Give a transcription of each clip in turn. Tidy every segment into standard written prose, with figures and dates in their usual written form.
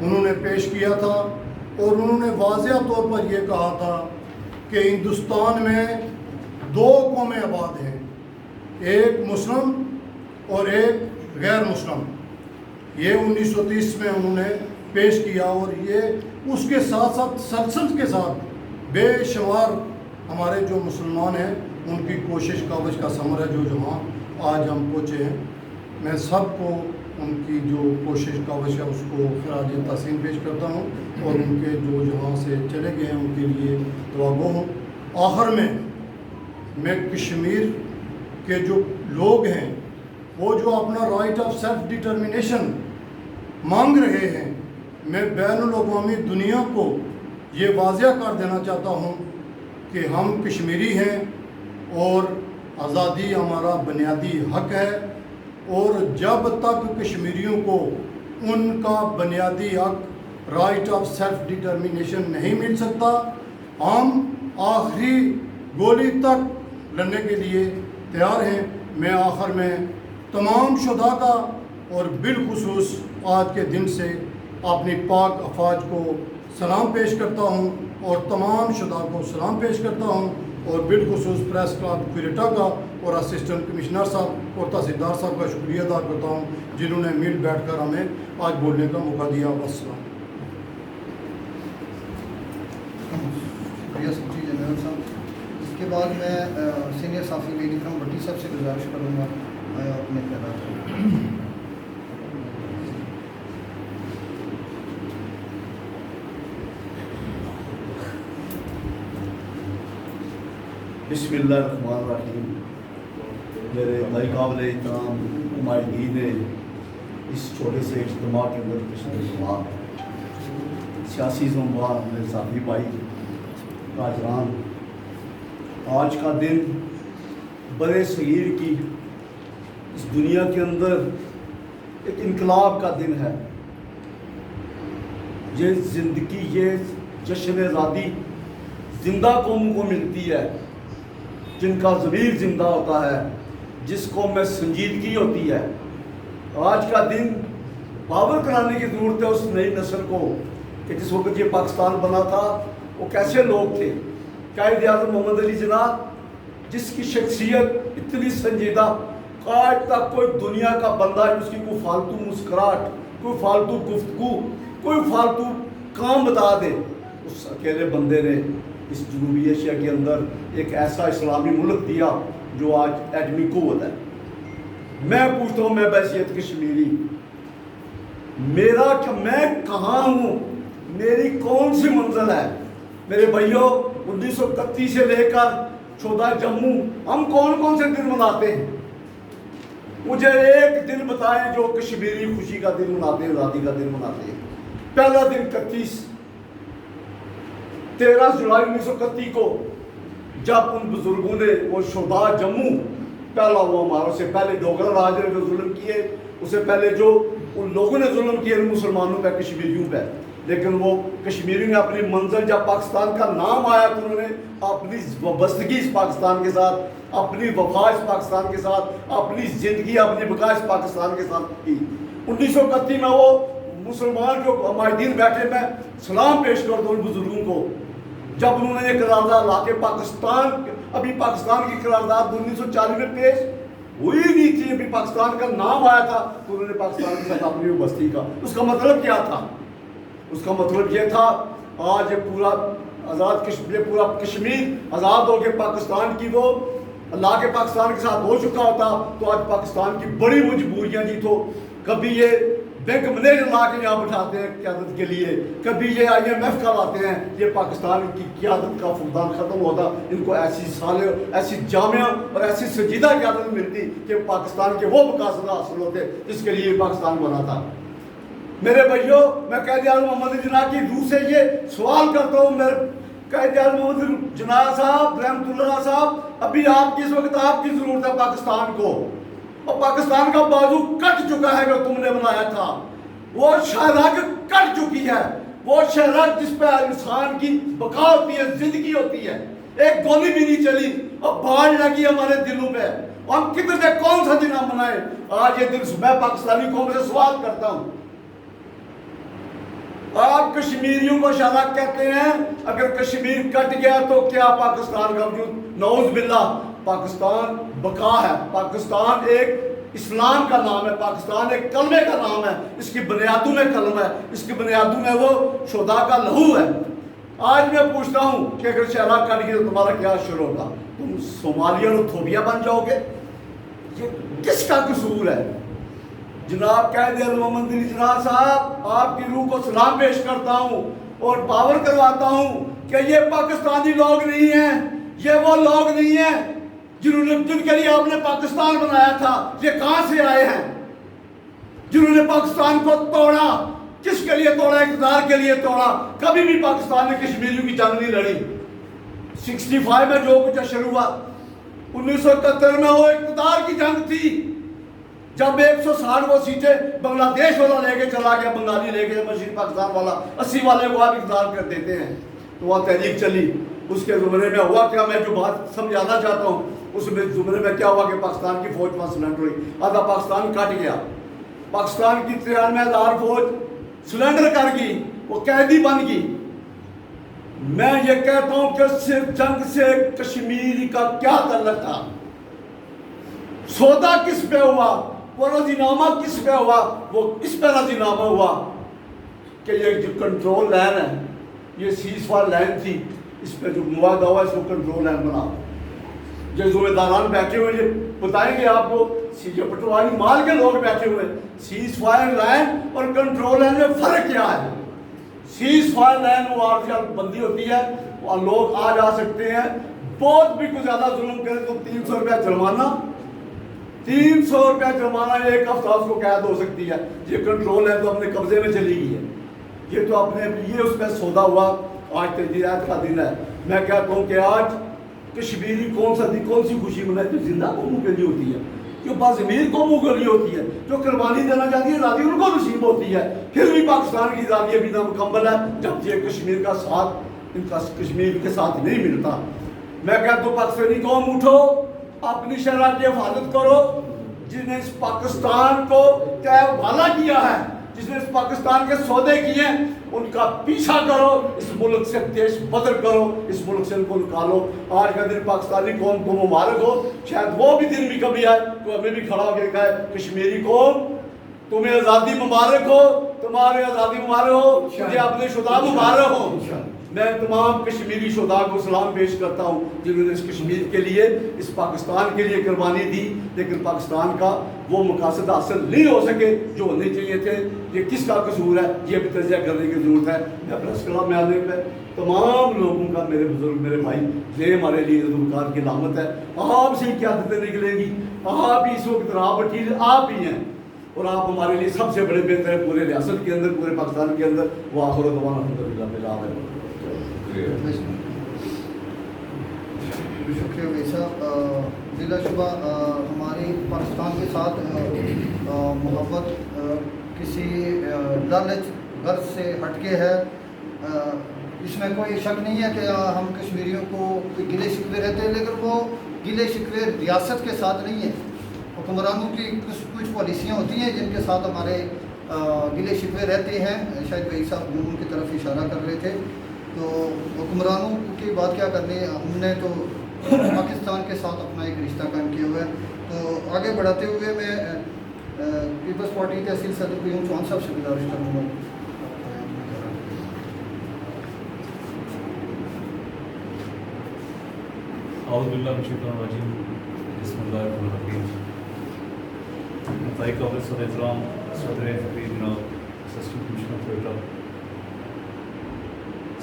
انہوں نے پیش کیا تھا، اور انہوں نے واضح طور پر یہ کہا تھا کہ ہندوستان میں 2 قومیں آباد ہیں، ایک مسلم اور ایک غیر مسلم۔ یہ 1930 میں انہوں نے پیش کیا، اور یہ اس کے ساتھ ساتھ تسلسل کے ساتھ بے شمار ہمارے جو مسلمان ہیں ان کی کوشش کاوش کا ثمر ہے جو جہاں آج ہم پہنچے ہیں۔ میں سب کو ان کی جو کوشش کاوش ہے اس کو خراج تحسین پیش کرتا ہوں، اور ان کے جو جہاں سے چلے گئے ہیں ان کے لیے دعا گو ہوں۔ آخر میں کشمیر کے جو لوگ ہیں وہ جو اپنا رائٹ آف سیلف ڈٹرمنیشن مانگ رہے ہیں، میں بین الاقوامی دنیا کو یہ واضح کر دینا چاہتا ہوں کہ ہم کشمیری ہیں اور آزادی ہمارا بنیادی حق ہے، اور جب تک کشمیریوں کو ان کا بنیادی حق رائٹ آف سیلف ڈٹرمنیشن نہیں مل سکتا، ہم آخری گولی تک لڑنے کے لیے تیار ہیں۔ میں آخر میں تمام شہداء کا اور بالخصوص آج کے دن سے اپنی پاک افواج کو سلام پیش کرتا ہوں، اور تمام شہداء کو سلام پیش کرتا ہوں، اور بالخصوص پریس کلب کوئٹہ کا اور اسسٹنٹ کمشنر صاحب اور تحصیلدار صاحب کا شکریہ ادا کرتا ہوں جنہوں نے مل بیٹھ کر ہمیں آج بولنے کا موقع دیا۔ والسلام۔ شکریہ سیکرٹری جنرل صاحب۔ اس کے بعد میں سینئر صحافی وحید اکرم بٹی صاحب سے گزارش کروں گا اپنے خیالات۔ بسم اللہ الرحمن الرحیم۔ میرے بھائی قابل احترام نمائندگین اس چھوٹے سے اجتماع کے اندر کشمیر سیاسی زمبار میرے صحافی بھائی تاجران، آج کا دن برے صغیر کی اس دنیا کے اندر ایک انقلاب کا دن ہے۔ یہ زندگی، یہ جشن آزادی زندہ قوم کو ملتی ہے جن کا ضمیر زندہ ہوتا ہے، جس قوم میں سنجیدگی ہوتی ہے۔ آج کا دن باور کرانے کی ضرورت ہے اس نئی نسل کو کہ جس وقت یہ پاکستان بنا تھا وہ کیسے لوگ تھے۔ قائد اعظم محمد علی جناح جس کی شخصیت اتنی سنجیدہ، آج تک کوئی دنیا کا بندہ اس کی کوئی فالتو مسکراہٹ، کوئی فالتو گفتگو، کوئی فالتو کام بتا دے، اس اکیلے بندے نے اس جنوبی ایشیا کے اندر ایک ایسا اسلامی ملک دیا جو آج ایٹمی قوت ہے۔ میں پوچھتا ہوں، میں بحیثیت کشمیری، میرا کہ میں کہاں ہوں، میری کون سی منزل ہے؟ میرے بھائیوں، 1931 سے لے کر 14 جموں ہم کون سے دن مناتے ہیں؟ مجھے ایک دن بتائیں جو کشمیری خوشی کا دن مناتے ہیں، آزادی کا دن مناتے ہیں۔ پہلا دن 13 جولائی 1931 کو جب ان بزرگوں نے وہ شہداء جموں، پہلا وہ ہمارے سے پہلے ڈوگرا راج نے جو ظلم کیے، اس سے پہلے جو ان لوگوں نے ظلم کیے مسلمانوں پہ، کشمیریوں پہ، لیکن وہ کشمیریوں نے اپنی منزل جب پاکستان کا نام آیا تو انہوں نے اپنی وابستگی اس پاکستان کے ساتھ، اپنی وفا اس پاکستان کے ساتھ، اپنی زندگی، اپنی بقا اس پاکستان کے ساتھ کی۔ 1931 میں وہ مسلمان جو مجاہدین بیٹھے، میں سلام پیش کر دوں ان بزرگوں کو، جب انہوں نے یہ قرارداد لا کے پاکستان، ابھی پاکستان کی قرارداد 1940 میں پیش ہوئی نہیں تھی، ابھی پاکستان کا نام آیا تھا تو انہوں نے پاکستان کے ساتھ اپنی وابستگی کا۔ اس کا مطلب کیا تھا؟ اس کا مطلب یہ تھا آج یہ پورا آزاد کشمیر، پورا کشمیر آزاد ہو کے پاکستان کی وہ اللہ کے پاکستان کے ساتھ ہو چکا ہوتا تو آج پاکستان کی بڑی مجبوریاں جی، تو کبھی یہ بینک منیجر لا کے یہاں بٹھاتے ہیں قیادت کے لیے، کبھی یہ IMF کا لاتے ہیں، یہ پاکستان کی قیادت کا فقدان ختم ہوتا، ان کو ایسی صالح، ایسی جامعہ اور ایسی سنجیدہ قیادت ملتی کہ پاکستان کے وہ مقاصد حاصل ہوتے جس کے لیے پاکستان بنا تھا۔ میرے بھائیوں، میں قائد اعظم محمد علی جناح کی روح سے یہ سوال کرتا ہوں، میرے قائد اعظم محمد علی جناح صاحب، رحمت اللہ صاحب، ابھی آپ کی اس وقت آپ کی ضرورت ہے پاکستان کو، اور پاکستان کا بازو کٹ چکا ہے جو تم نے بنایا تھا، وہ شہرگ کٹ چکی ہے، وہ شہرگ جس پہ انسان کی بقا ہوتی ہے، زندگی ہوتی ہے، ایک گولی بھی نہیں چلی اور باڑ لگی ہمارے دلوں پہ، ہم کتنے کون سا دن ہم منائے؟ آج یہ دن میں پاکستانی قوم سے سوال کرتا ہوں، کشمیریوں کو شرح کہتے ہیں. اگر کشمیر کٹ گیا تو کیا پاکستان کا وجود؟ نعوذ باللہ. پاکستان بقا ہے. پاکستان ایک اسلام کا نام ہے. پاکستان ایک کلمے کا نام ہے. اس کی بنیادوں میں کلمہ ہے. اس کی بنیادوں میں وہ شہداء کا لہو ہے. آج میں پوچھتا ہوں کہ اگر شہلا کٹ گئی تو تمہارا کیا شروع ہوگا؟ تم صومالیہ اور تھوبیا بن جاؤ گے؟ یہ کس کا قصور ہے؟ جناب قائد محمد علی جناح صاحب، آپ کی روح کو سلام پیش کرتا ہوں اور باور کرواتا ہوں کہ یہ پاکستانی لوگ نہیں ہیں. یہ وہ لوگ نہیں ہیں جن کے لیے آپ نے پاکستان بنایا تھا. یہ کہاں سے آئے ہیں جنہوں نے پاکستان کو توڑا؟ کس کے لیے توڑا؟ اقتدار کے لیے توڑا. کبھی بھی پاکستان نے کشمیریوں کی جنگ نہیں لڑی. 65 میں جو کچھ شروع ہوا، 1971 میں وہ اقتدار کی جنگ تھی جب 160 وہ سیٹیں بنگلہ دیش والا لے کے چلا گیا، بنگالی لے کے مشرقی پاکستان والا 80 والے کو آپ اقتدار کر دیتے ہیں. تو وہ تحریک چلی. اس کے زمرے میں ہوا کیا؟ میں جو بات سمجھانا چاہتا ہوں، اس میں زمرے میں کیا ہوا کہ پاکستان کی فوج 5 سلنڈر ہوئی. آدھا پاکستان کٹ گیا. پاکستان کی 93,000 فوج سلنڈر کر گئی، وہ قیدی بن گئی. میں یہ کہتا ہوں کہ صرف جنگ سے کشمیری کا کیا تعلق تھا؟ سودا کس پہ ہوا؟ وہ رضی نامہ کس پہ ہوا؟ وہ اس پہ رضی نامہ ہوا کہ یہ جو کنٹرول لائن ہے، یہ سیز فائر لائن تھی، اس پہ جو معاہدہ ہوا اس کو کنٹرول لائن بنا. جو ذمہ داران بیٹھے ہوئے یہ بتائیں گے آپ کو، یہ پٹواری مال کے لوگ بیٹھے ہوئے. سیز فائر لائن اور کنٹرول لائن میں فرق کیا ہے؟ سیز فائر لائن وہ عارضی بندی ہوتی ہے، اور لوگ آ جا سکتے ہیں. بہت بھی کچھ زیادہ ظلم کرے تو 300 روپیہ جرمانہ، 300 روپیہ جرمانہ، 1 ہفتہ اس کو قید ہو سکتی ہے. یہ کنٹرول ہے تو اپنے قبضے میں چلی گئی ہے. یہ تو اپنے یہ اس پہ سودا ہوا. آج تجدید کا دن ہے. میں کہتا ہوں کہ آج کشمیری کون سی خوشی منائے جو زندہ قوموں کے لیے ہوتی ہے، جو باضمیر قوموں کے لیے ہوتی ہے، جو قربانی دینا چاہتی ہے، آزادی ان کو نصیب ہوتی ہے. پھر بھی پاکستان کی آزادی ابھی تک مکمل ہے جب یہ کشمیر کا ساتھ ان کا کشمیر کے ساتھ نہیں ملتا. میں کہتا ہوں پاکستانی قوم اٹھو، اپنی شرح کی حفاظت کرو. جس نے اس پاکستان کو حوالہ کیا ہے، جس نے اس پاکستان کے سودے کیے ہیں، ان کا پیچھا کرو. اس ملک سے دیش بدر کرو، اس ملک سے ان کو نکالو. آج کا دن پاکستانی قوم کو مبارک ہو. شاید وہ بھی دن بھی کبھی آئے تو ہمیں بھی کھڑا ہو کے کہے کشمیری قوم تمہیں آزادی مبارک ہو، تمہارے آزادی مبارک ہو، مجھے اپنے شہداء مبارک ہو. میں تمام کشمیری شہداء کو سلام پیش کرتا ہوں جنہوں نے اس کشمیر کے لیے، اس پاکستان کے لیے قربانی دی. لیکن پاکستان کا وہ مقاصد حاصل نہیں ہو سکے جو ہونے چاہیے تھے. یہ کس کا قصور ہے؟ یہ بھی تجزیہ کرنے کی ضرورت ہے. میں پریس کلب میں آنے پہ تمام لوگوں کا، میرے بزرگ، میرے بھائی، یہ ہمارے لیے ادوکار کی علامت ہے. آپ سے قیادتیں نکلیں گی. آپ ہی اس وقت راہ بٹھیل آپ ہی ہیں، اور آپ ہمارے لیے سب سے بڑے بہتر ہیں پورے ریاست کے اندر، پورے پاکستان کے اندر. وہ آخر و دعوانا الحمدللہ رب العالمین. شکریہ بھائی صاحب. بلا شبہ ہماری پاکستان کے ساتھ محبت کسی لالچ غرض سے ہٹ کے ہے. اس میں کوئی شک نہیں ہے کہ ہم کشمیریوں کو گلے شکوے رہتے ہیں، لیکن وہ گلے شکوے ریاست کے ساتھ نہیں ہیں. حکمرانوں کی کچھ پالیسیاں ہوتی ہیں جن کے ساتھ ہمارے گلے شکوے رہتے ہیں. شاید بھائی صاحب ان کی طرف اشارہ کر رہے تھے. تو حکمرانوں کی بات کیا کرنی ہے، ہم نے تو پاکستان کے ساتھ اپنا ایک رشتہ قائم کیا ہوا ہے. تو آگے بڑھاتے ہوئے میں پیپلز پارٹی تحصیل صدر قیوم چوہان صاحب سے گزارش کروں گا. اعوذ باللہ من الشیطان الرجیم، بسم اللہ الرحمن الرحیم. متعلقہ قابل صدر احترام صدر حقیق جناب اسسٹنٹ کمشنر کوئٹہ،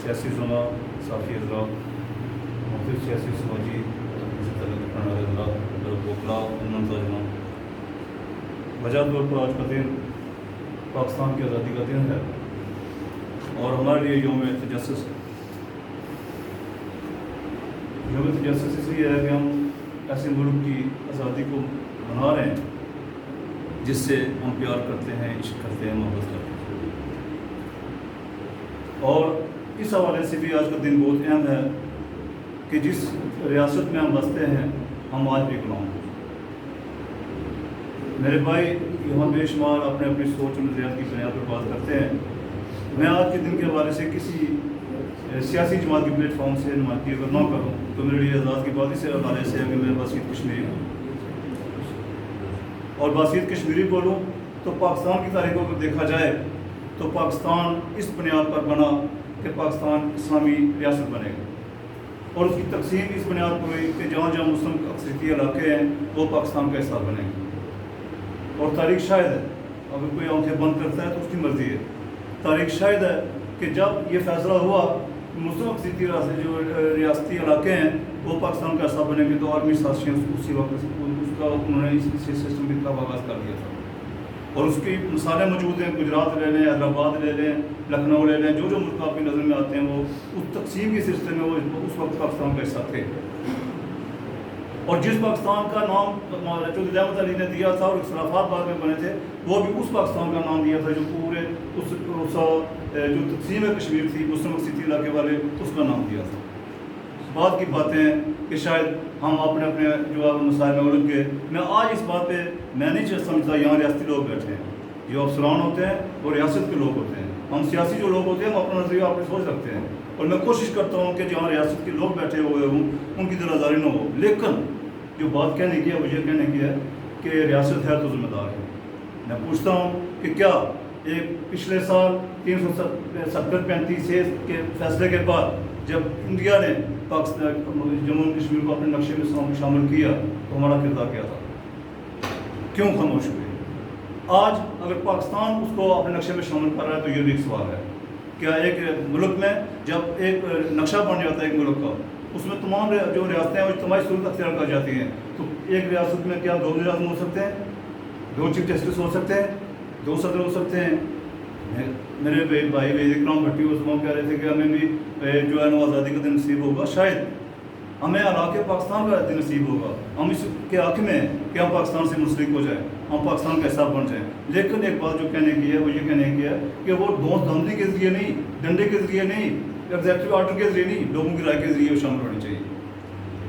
سیاسی زمرہ، صحافی حضرات، مختلف سیاسی سماجی سے تعلق رکھنے والے حضرات، وکلاء، ناظرین، وجہ طور پر آج کا دن پاکستان کی آزادی کا دن ہے اور ہمارے لیے یوم تجسس ہے. یوم تجسس اس لیے ہے کہ ہم ایسے ملک کی آزادی کو منا رہے ہیں جس سے ہم پیار کرتے ہیں، عشق کرتے ہیں، محبت کرتے ہیں. اور اس حوالے سے بھی آج کا دن بہت اہم ہے کہ جس ریاست میں ہم بستے ہیں ہم آج بھی غلام ہیں. میرے بھائی یہاں بے شمار اپنے اپنی سوچ و نظریات کی بنیاد پر بات کرتے ہیں میں آج کے دن کے حوالے سے کسی سیاسی جماعت کے پلیٹ فارم سے نمائندگی اگر نہ کروں تو میرے لیے اعزاز کی بات اس حوالے سے ہے کہ میں باسیت کشمیری ہوں، اور باسیت کشمیری بولوں تو پاکستان کی تاریخوں کو دیکھا جائے تو پاکستان اس بنیاد پر بنا کہ پاکستان اسلامی ریاست بنے گا، اور اس کی تقسیم اس بنیاد پر ہوئی کہ جہاں جہاں مسلم اکثریتی علاقے ہیں وہ پاکستان کا حصہ بنے گا، اور تاریخ شاہد ہے، اگر کوئی آنکھیں بند کرتا ہے تو اس کی مرضی ہے، تاریخ شاہد ہے کہ جب یہ فیصلہ ہوا مسلم اکثریتی جو ریاستی علاقے ہیں وہ پاکستان کا حصہ بنے گے تو آرمی سازشیں اسی وقت اس کا انہوں نے اس سسٹم کا آغاز کر دیا تھا، اور اس کی مثالیں موجود ہیں، گجرات لے لیں، حیدرآباد لے لیں، لکھنؤ لے لیں، جو جو ملک آپ کی نظر میں آتے ہیں وہ اس تقسیم کے سلسلے میں وہ اس وقت پاکستان کا حصہ تھے، اور جس پاکستان کا نام چودھری رحمت علی نے دیا تھا اور اختلافات بعد میں بنے تھے وہ بھی اس پاکستان کا نام دیا تھا جو پورے اس جو تقسیم کشمیر تھی مسلم اکثریتی علاقے والے اس کا نام دیا تھا۔ بعد کی باتیں ہیں کہ شاید ہم اپنے اپنے جو ہے مسائل میں الجھ گئے، میں آج اس بات پہ میں نہیں سمجھتا یہاں ریاستی لوگ بیٹھے ہیں، جو افسران ہوتے ہیں وہ ریاست کے لوگ ہوتے ہیں، ہم سیاسی جو لوگ ہوتے ہیں ہم اپنا نظریہ اپنی سوچ رکھتے ہیں، اور میں کوشش کرتا ہوں کہ جہاں ریاست کے لوگ بیٹھے ہوئے ہوں ان کی دل آزاری نہ ہو، لیکن جو بات کہنے کی ہے وہ یہ کہنے کی ہے کہ ریاست ہے تو ذمہ دار ہے۔ میں پوچھتا ہوں کہ کیا ایک پچھلے سال 370-35 کے فیصلے کے بعد جب انڈیا نے پاکستان جموں کشمیر کو اپنے نقشے میں شامل کیا تو ہمارا کردار کیا تھا؟ کیوں خاموش ہوئے؟ آج اگر پاکستان اس کو اپنے نقشے میں شامل کر رہا ہے تو یہ بھی ایک سوال ہے، کیا ایک ملک میں جب ایک نقشہ بن جاتا ہے ایک ملک کا اس میں تمام جو ریاستیں ہیں وہ اجتماعی صورت اختیار کر جاتی ہیں، تو ایک ریاست میں کیا 2 وزیر اعظم ہو سکتے ہیں، 2 چیف جسٹس ہو سکتے ہیں، 2 صدر ہو سکتے ہیں؟ میرے بھائی اکرام بھٹی اس موقع کہہ رہے تھے کہ ہمیں بھی جو ہے نا آزادی کا دن نصیب ہوگا، شاید ہمیں علاقے پاکستان کا دن نصیب ہوگا، ہم اس کے حق میں ہیں کہ ہم پاکستان سے منسلک ہو جائیں، ہم پاکستان کا حصہ بن جائیں، لیکن ایک بات جو کہنے کی ہے وہ یہ کہنے کی ہے کہ وہ دوست دھندلی کے ذریعے نہیں، ڈنڈے کے ذریعے نہیں، ایگزیکٹو آرڈر کے ذریعے نہیں، لوگوں کی رائے کے ذریعے شامل ہونی چاہیے۔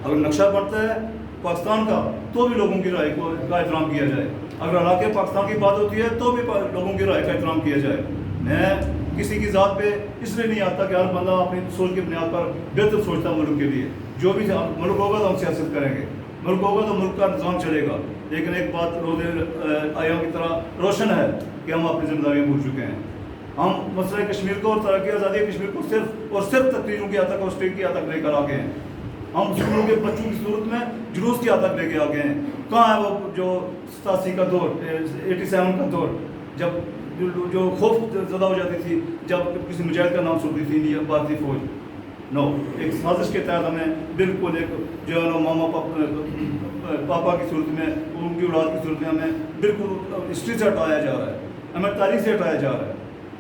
اگر نقشہ بنتا ہے پاکستان کا تو بھی لوگوں کی رائے کا احترام کیا جائے، اگر علاقے پاکستان کی بات ہوتی ہے تو بھی لوگوں کی رائے کا احترام کیا جائے۔ میں کسی کی ذات پہ اس لیے نہیں آتا کہ ہر بندہ اپنی سوچ کی بنیاد پر بہتر سوچتا ہے ملک کے لیے، جو بھی ملک ہوگا تو ہم سیاست کریں گے، ملک ہوگا تو ملک کا نظام چلے گا، لیکن ایک بات روز آیوں کی طرح روشن ہے کہ ہم اپنی ذمہ داریاں بھول چکے ہیں۔ ہم مسئلہ کشمیر کو اور ترقی آزادی کشمیر کو صرف اور صرف تقریروں کی حد تک اور اسٹیٹ کی حد تک لے کر آ گئے ہیں، ہم اسکولوں کے بچوں کی صورت میں جلوس کی حد تک لے کے آ گئے ہیں۔ کہاں ہے وہ جو 87 کا دور 87 کا دور جب جو خوف زدہ ہو جاتی تھی جب کسی مجاہد کا نام سنتی تھی انڈیا بھارتی فوج؟ نو، ایک سازش کے تحت ہمیں بالکل ایک جو ہے نا ماما پاپا کی صورت میں ان کی اولاد کی صورت میں ہمیں بالکل ہسٹری سے ہٹایا جا رہا ہے، ہمیں تاریخ سے ہٹایا جا رہا ہے۔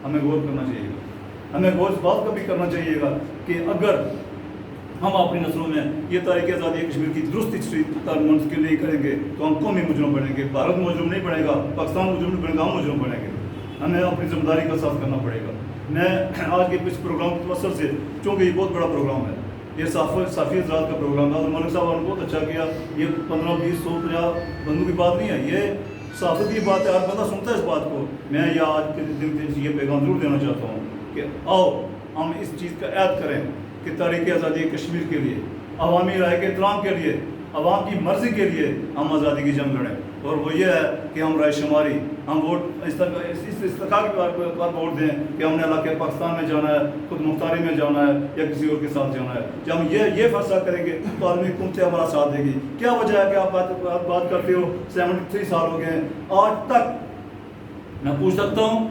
ہمیں غور کرنا چاہیے گا، ہمیں غور اس بات کا بھی کرنا چاہیے گا کہ اگر ہم اپنی نسلوں میں یہ تاریخ آزادی کشمیر کی درست ہسٹری منتقل نہیں کریں گے تو ہم قومی مجرم بنیں گے، بھارت مجرم نہیں بنے گا، پاکستان مجرم نہیں بنے گا، ہم مجرم بنیں گے۔ ہمیں اپنی ذمہ داری کا احساس کرنا پڑے گا۔ میں آج کے اس پروگرام کی توسط سے، چونکہ یہ بہت بڑا پروگرام ہے، یہ صافی حضرات کا پروگرام تھا، اور ملک صاحب نے بہت اچھا کیا، یہ 15 20 100 50 بندوں کی بات نہیں ہے، یہ صحافت کی بات ہے، ہر بندہ سنتا ہے اس بات کو۔ میں یہ آج کے دن یہ پیغام ضرور دینا چاہتا ہوں کہ آؤ ہم اس چیز کا عہد کریں کہ تاریخ آزادی کشمیر کے لیے، عوامی رائے کے احترام کے لیے، عوام کی مرضی کے لیے ہم آزادی کی جنگ لڑیں، اور وہ یہ ہے کہ ہم رائے شماری، ہم ووٹ اس استحقاق کے پر ووٹ دیں کہ ہم نے علاقے پاکستان میں جانا ہے، خود مختاری میں جانا ہے یا کسی اور کے ساتھ جانا ہے۔ جب ہم یہ فیصلہ کریں گے تو عالمی حکومتیں ہمارا ساتھ دے گی۔ کیا وجہ ہے کہ آپ بات کرتے ہو 73 سال ہو گئے ہیں، آج تک میں پوچھ سکتا ہوں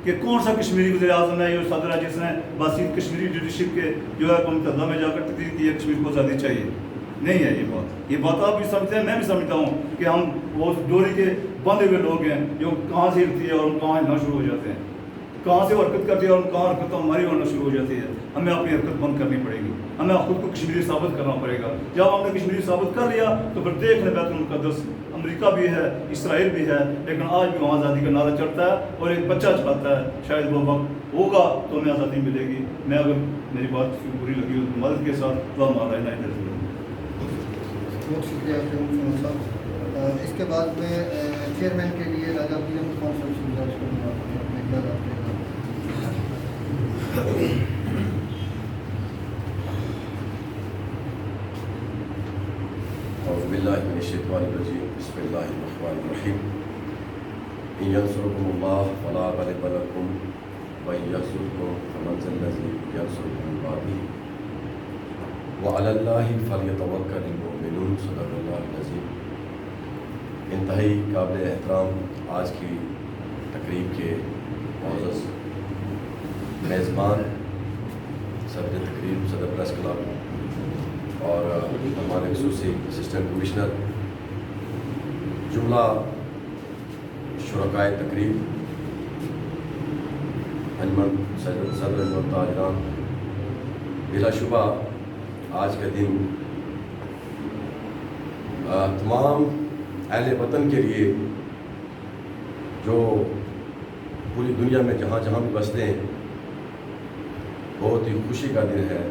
کہ کون سا کشمیری وزیر اعظم ہے یا صدر ہے جس نے باسیت کشمیری لیڈرشپ کے جو ہے قومی متحدہ میں جا کر تقریر کی ہے کشمیر کو آزادی چاہیے؟ نہیں ہے یہ بات آپ بھی سمجھتے ہیں، میں بھی سمجھتا ہوں کہ ہم وہ ڈوری کے بندھے ہوئے لوگ ہیں جو کہاں سے ہلتی ہے اور ہم کہاں ہلنا شروع ہو جاتے ہیں، کہاں سے حرکت کرتی ہے اور کہاں حرکت ہماری ہونا شروع ہو جاتی ہے۔ ہمیں اپنی حرکت بند کرنی پڑے گی، ہمیں خود کو کشمیری ثابت کرنا پڑے گا۔ جب ہم نے کشمیری ثابت کر لیا تو پھر دیکھ لیں بیت المقدس امریکہ بھی ہے، اسرائیل بھی ہے، لیکن آج بھی وہاں آزادی کا نعرہ چڑھتا ہے اور ایک بچہ چڑھتا ہے۔ شاید وہ وقت ہوگا تو ہمیں آزادی ملے گی۔ میں اگر میری بات بری لگی ہو تو مدد کے ساتھ وہ ہمارا بہت شکریہ صاحب۔ اس کے بعد میں چیئرمین کے لیے راجہ پی ایم کون سا أعوذ بالله من الشيطان الرجيم بسم الله الرحمن الرحيم إن ينصركم الله فلا غالب لكم وإن يخذلكم فمن ذا الذي ينصركم من بعده وعلى الله فليتوكل المؤمنون صدق الله العظيم. انتہائی قابل احترام آج کی تقریب کے معزز میزبان صدر تقریب صدر پریس کلب اور ہمارے خصوصی اسسٹنٹ کمشنر، جملہ شرکائے تقریب، انجمن صدر انجمن تاجران، بلا شبہ آج کا دن تمام اہل وطن کے لیے جو پوری دنیا میں جہاں جہاں بھی بستے ہیں بہت ہی خوشی کا دن ہے،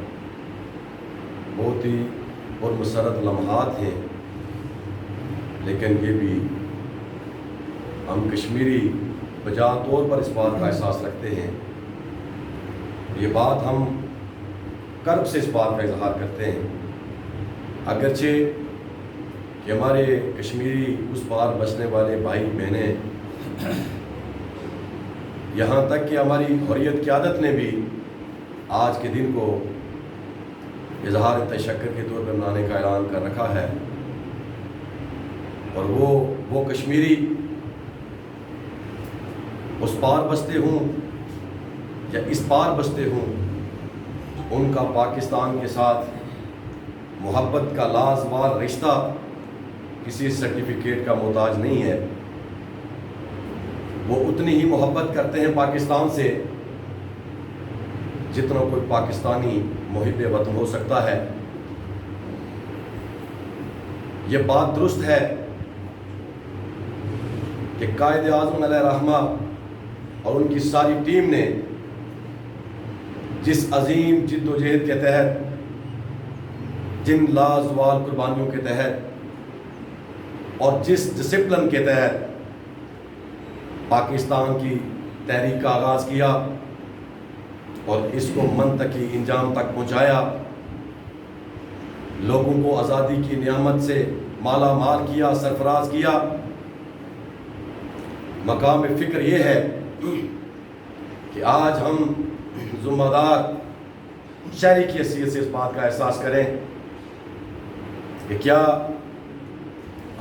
بہت ہی پرمسرت لمحات ہیں. لیکن یہ بھی ہم کشمیری بجا طور پر اس بات کا احساس رکھتے ہیں، یہ بات ہم کرب سے اس بات کا اظہار کرتے ہیں، اگرچہ کہ ہمارے کشمیری اس پار بسنے والے بھائی بہنیں یہاں تک کہ ہماری حریت قیادت نے بھی آج کے دن کو اظہار تشکر کے طور پر منانے کا اعلان کر رکھا ہے. اور وہ کشمیری اس پار بستے ہوں یا اس پار بستے ہوں، ان کا پاکستان کے ساتھ محبت کا لازوال رشتہ کسی سرٹیفکیٹ کا محتاج نہیں ہے. وہ اتنی ہی محبت کرتے ہیں پاکستان سے جتنا کوئی پاکستانی محب وطن ہو سکتا ہے. یہ بات درست ہے کہ قائد اعظم علیہ الرحمہ اور ان کی ساری ٹیم نے جس عظیم جد و جہد کے تحت، جن لازوال قربانیوں کے تحت اور جس ڈسپلن کے تحت پاکستان کی تحریک کا آغاز کیا اور اس کو منطقی انجام تک پہنچایا، لوگوں کو آزادی کی نعمت سے مالا مال کیا، سرفراز کیا. مقام فکر یہ ہے کہ آج ہم ذمہ دار شہری کی حیثیت سے اس بات کا احساس کریں کہ کیا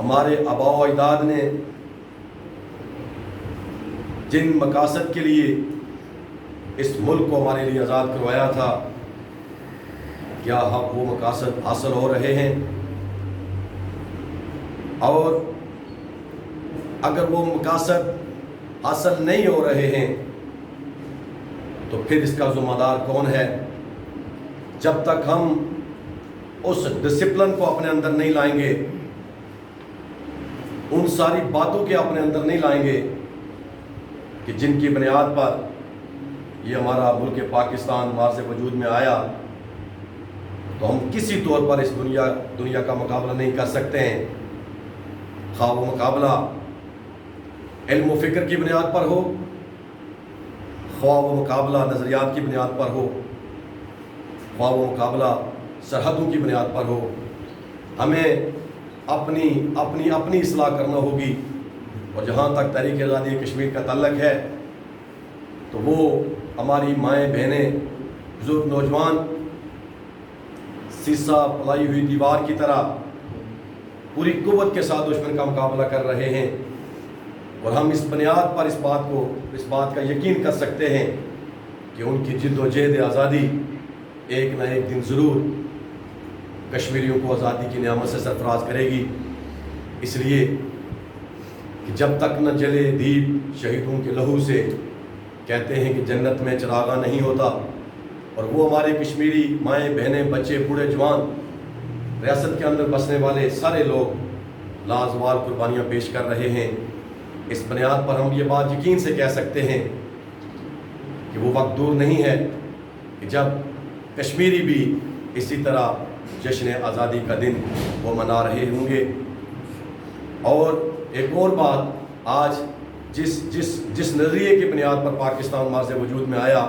ہمارے آباء و اجداد نے جن مقاصد کے لیے اس ملک کو ہمارے لیے آزاد کروایا تھا، کیا وہ مقاصد حاصل ہو رہے ہیں؟ اور اگر وہ مقاصد حاصل نہیں ہو رہے ہیں تو پھر اس کا ذمہ دار کون ہے؟ جب تک ہم اس ڈسپلن کو اپنے اندر نہیں لائیں گے، ان ساری باتوں کے اپنے اندر نہیں لائیں گے کہ جن کی بنیاد پر یہ ہمارا ملک پاکستان مارز وجود میں آیا، تو ہم کسی طور پر اس دنیا کا مقابلہ نہیں کر سکتے ہیں. خواہ وہ مقابلہ علم و فکر کی بنیاد پر ہو، خواہ وہ مقابلہ نظریات کی بنیاد پر ہو، خواہ وہ مقابلہ سرحدوں کی بنیاد پر ہو. ہمیں اپنی اصلاح کرنا ہوگی. اور جہاں تک تحریک آزادی کشمیر کا تعلق ہے تو وہ ہماری مائیں بہنیں، بزرگ نوجوان سیسا پلائی ہوئی دیوار کی طرح پوری قوت کے ساتھ دشمن کا مقابلہ کر رہے ہیں. اور ہم اس بنیاد پر اس بات کا یقین کر سکتے ہیں کہ ان کی جد و جہد آزادی ایک نہ ایک دن ضرور کشمیریوں کو آزادی کی نعمت سے سرفراز کرے گی. اس لیے کہ جب تک نہ جلے دیپ شہیدوں کے لہو سے، کہتے ہیں کہ جنت میں چراغاں نہیں ہوتا. اور وہ ہمارے کشمیری مائیں بہنیں، بچے، بوڑھے، جوان، ریاست کے اندر بسنے والے سارے لوگ لازوال قربانیاں پیش کر رہے ہیں. اس بنیاد پر ہم یہ بات یقین سے کہہ سکتے ہیں کہ وہ وقت دور نہیں ہے کہ جب کشمیری بھی اسی طرح جشن آزادی کا دن وہ منا رہے ہوں گے. اور ایک اور بات، آج جس نظریے کی بنیاد پر پاکستان مارز وجود میں آیا،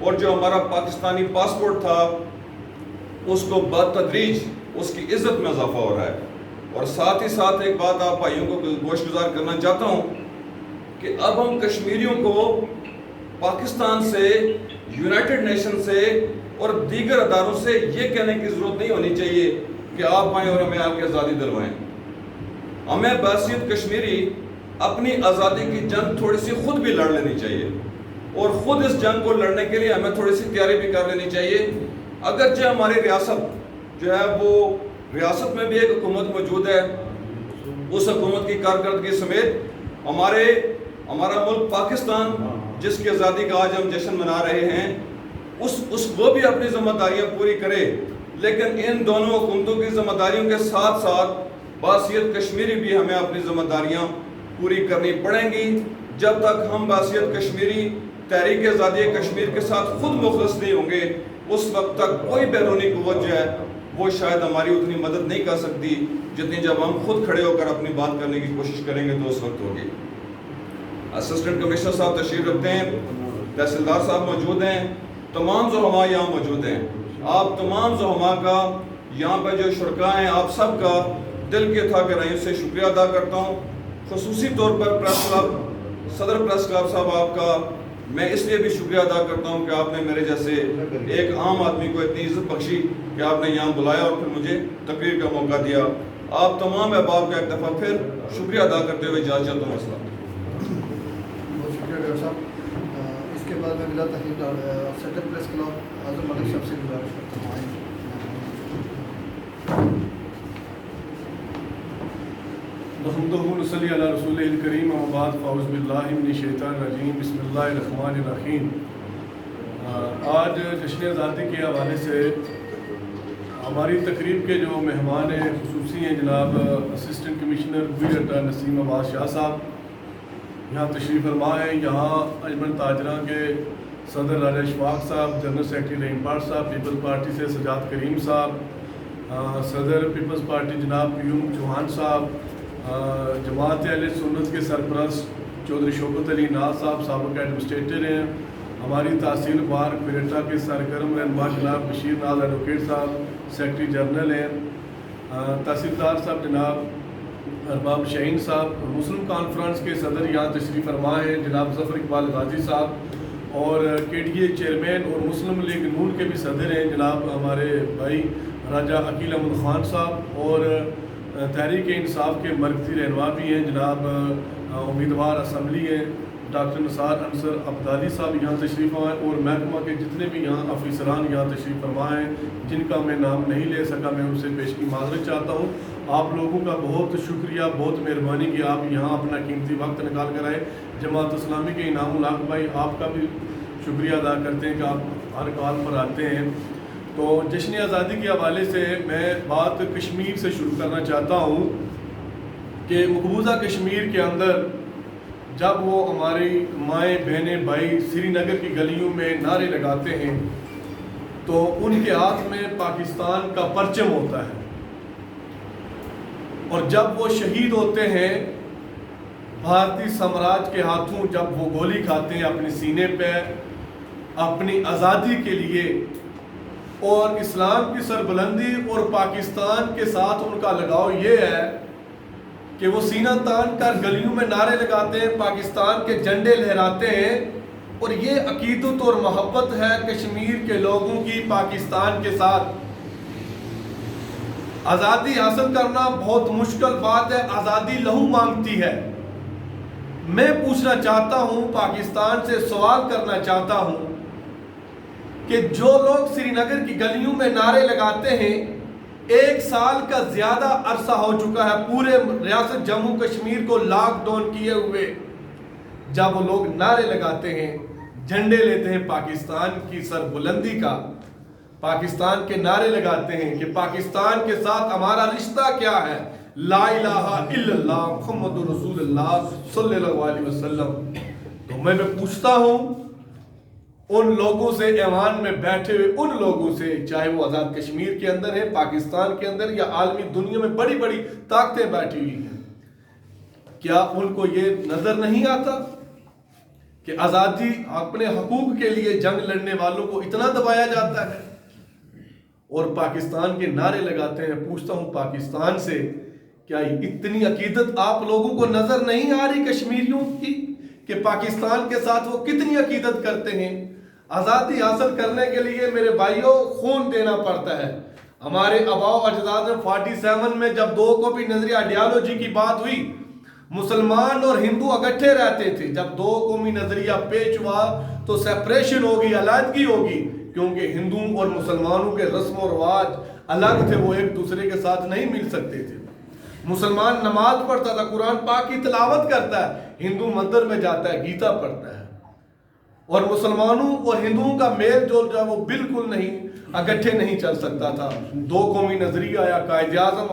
اور جو ہمارا پاکستانی پاسپورٹ تھا اس کو بتدریج اس کی عزت میں اضافہ ہو رہا ہے. اور ساتھ ہی ساتھ ایک بات آپ بھائیوں کو گوش گزار کرنا چاہتا ہوں کہ اب ہم کشمیریوں کو پاکستان سے، یونائٹڈ نیشن سے اور دیگر اداروں سے یہ کہنے کی ضرورت نہیں ہونی چاہیے کہ آپ آئیں اور ہمیں آپ کی آزادی دلوائیں. ہمیں بحیثیت کشمیری اپنی آزادی کی جنگ تھوڑی سی خود بھی لڑ لینی چاہیے، اور خود اس جنگ کو لڑنے کے لیے ہمیں تھوڑی سی تیاری بھی کر لینی چاہیے. اگرچہ ہماری ریاست جو ہے وہ ریاست میں بھی ایک حکومت موجود ہے، اس حکومت کی کارکردگی سمیت ہمارا ملک پاکستان جس کی آزادی کا آج ہم جشن منا رہے ہیں وہ بھی اپنی ذمہ داریاں پوری کرے. لیکن ان دونوں حکومتوں کی ذمہ داریوں کے ساتھ ساتھ بحیثیت کشمیری بھی ہمیں اپنی ذمہ داریاں پوری کرنی پڑیں گی. جب تک ہم بحیثیت کشمیری تحریک آزادی کشمیر کے ساتھ خود مخلص نہیں ہوں گے، اس وقت تک کوئی بیرونی قوت جو ہے وہ شاید ہماری اتنی مدد نہیں کر سکتی جتنی جب ہم خود کھڑے ہو کر اپنی بات کرنے کی کوشش کریں گے تو اس وقت ہوگی. اسسٹنٹ کمشنر صاحب تشریف رکھتے ہیں، تحصیلدار صاحب موجود ہیں، تمام زعماء یہاں موجود ہیں. آپ تمام زعماء کا یہاں پہ جو شرکاء ہیں آپ سب کا دل کے تھا گہرائیوں سے شکریہ ادا کرتا ہوں. خصوصی طور پر پریس کلب صدر پریس کلب صاحب آپ کا میں اس لیے بھی شکریہ ادا کرتا ہوں کہ آپ نے میرے جیسے ایک عام آدمی کو اتنی عزت بخشی کہ آپ نے یہاں بلایا اور پھر مجھے تقریر کا موقع دیا. آپ تمام احباب کا ایک دفعہ پھر شکریہ ادا کرتے ہوئے اجازت چاہتا ہوں. السلام. بہت شکریہ ڈاکٹر صاحب. اس کے بعد میں بلا تحریر صدر پریس کلب اعظم ملک صاحب سے گزارش کرتا ہوں. نحمدہ ونصلی علی رسولہ الکریم، اما بعد فاعوذ باللہ من الشیطان الرجیم، بسم اللہ الرحمن الرحیم. آج جشن آزادی کے حوالے سے ہماری تقریب کے جو مہمان خصوصی ہیں جناب اسسٹنٹ کمشنر بی نسیم عباس شاہ صاحب یہاں تشریف فرما ہیں. یہاں انجمن تاجراں کے صدر راجہ اشفاق صاحب، جنرل سیکرٹری رحیم پاٹ صاحب، پیپلز پارٹی سے سجاد کریم صاحب، صدر پیپلز پارٹی جناب پیوم چوہان صاحب، جماعت اہل سنت کے سرپرست چودھری شوکت علی ناز صاحب سابق ایڈمنسٹریٹر ہیں. ہماری تحصیل بار کھریٹا کے سرگرم رہنما جناب بشیر ناز ایڈوکیٹ صاحب سیکرٹری جنرل ہیں. تحصیلدار صاحب جناب ارباب شہین صاحب. مسلم کانفرنس کے صدر یہاں تشریف فرما ہیں جناب ظفر اقبال غازی صاحب، اور کے ڈی اے چیئرمین اور مسلم لیگ نون کے بھی صدر ہیں جناب ہمارے بھائی راجہ عقیل احمد خان صاحب، اور تحریک انصاف کے مرکزی رہنما بھی ہیں جناب امیدوار اسمبلی ہیں ڈاکٹر نثار انصر عبدالی صاحب یہاں تشریف فرما ہیں، اور محکمہ کے جتنے بھی یہاں افسران یہاں تشریف فرما ہیں جن کا میں نام نہیں لے سکا، میں ان سے پیش کی معذرت چاہتا ہوں. آپ لوگوں کا بہت شکریہ، بہت مہربانی کہ آپ یہاں اپنا قیمتی وقت نکال کر آئے. جماعت اسلامی کے انعام الحق بھائی آپ کا بھی شکریہ ادا کرتے ہیں کہ آپ ہر کال پر آتے ہیں. تو جشن آزادی کے حوالے سے میں بات کشمیر سے شروع کرنا چاہتا ہوں کہ مقبوضہ کشمیر کے اندر جب وہ ہماری مائیں بہنیں بھائی سری نگر کی گلیوں میں نعرے لگاتے ہیں تو ان کے ہاتھ میں پاکستان کا پرچم ہوتا ہے، اور جب وہ شہید ہوتے ہیں بھارتی سامراج کے ہاتھوں، جب وہ گولی کھاتے ہیں اپنے سینے پہ اپنی آزادی کے لیے اور اسلام کی سربلندی اور پاکستان کے ساتھ ان کا لگاؤ یہ ہے کہ وہ سینہ تان کر گلیوں میں نعرے لگاتے ہیں، پاکستان کے جھنڈے لہراتے ہیں، اور یہ عقیدت اور محبت ہے کشمیر کے لوگوں کی پاکستان کے ساتھ. آزادی حاصل کرنا بہت مشکل بات ہے، آزادی لہو مانگتی ہے. میں پوچھنا چاہتا ہوں، پاکستان سے سوال کرنا چاہتا ہوں کہ جو لوگ سری نگر کی گلیوں میں نعرے لگاتے ہیں، 1 سال کا زیادہ عرصہ ہو چکا ہے پورے ریاست جموں کشمیر کو لاک ڈاؤن کیے ہوئے، جب وہ لوگ نعرے لگاتے ہیں، جھنڈے لیتے ہیں پاکستان کی سربلندی کا، پاکستان کے نعرے لگاتے ہیں کہ پاکستان کے ساتھ ہمارا رشتہ کیا ہے، لا الہ الا اللہ محمد رسول اللہ صلی اللہ علیہ وسلم. تو میں پوچھتا ہوں ان لوگوں سے، ایوان میں بیٹھے ہوئے ان لوگوں سے، چاہے وہ آزاد کشمیر کے اندر ہے، پاکستان کے اندر یا عالمی دنیا میں بڑی بڑی طاقتیں بیٹھی ہوئی ہیں، کیا ان کو یہ نظر نہیں آتا کہ آزادی اپنے حقوق کے لیے جنگ لڑنے والوں کو اتنا دبایا جاتا ہے اور پاکستان کے نعرے لگاتے ہیں. پوچھتا ہوں پاکستان سے, کیا اتنی عقیدت آپ لوگوں کو نظر نہیں آ رہی کشمیریوں کی کہ پاکستان کے ساتھ وہ کتنی عقیدت کرتے ہیں؟ آزادی حاصل کرنے کے لیے میرے بھائیوں خون دینا پڑتا ہے. ہمارے آباء و اجداد نے 47 میں جب 2 قومی نظریہ آئیڈیالوجی کی بات ہوئی, مسلمان اور ہندو اکٹھے رہتے تھے. جب 2 قومی نظریہ پیش ہوا تو سیپریشن ہوگی, علیحدگی ہوگی, کیونکہ ہندوؤں اور مسلمانوں کے رسم و رواج الگ تھے, وہ ایک دوسرے کے ساتھ نہیں مل سکتے تھے. مسلمان نماز پڑھتا تھا, قرآن پاک کی تلاوت کرتا ہے, ہندو مندر میں جاتا ہے, گیتا پڑھتا ہے. اور مسلمانوں اور ہندوؤں کا میل جول جو ہے وہ بالکل نہیں, اکٹھے نہیں چل سکتا تھا. 2 قومی نظریہ یا قائد اعظم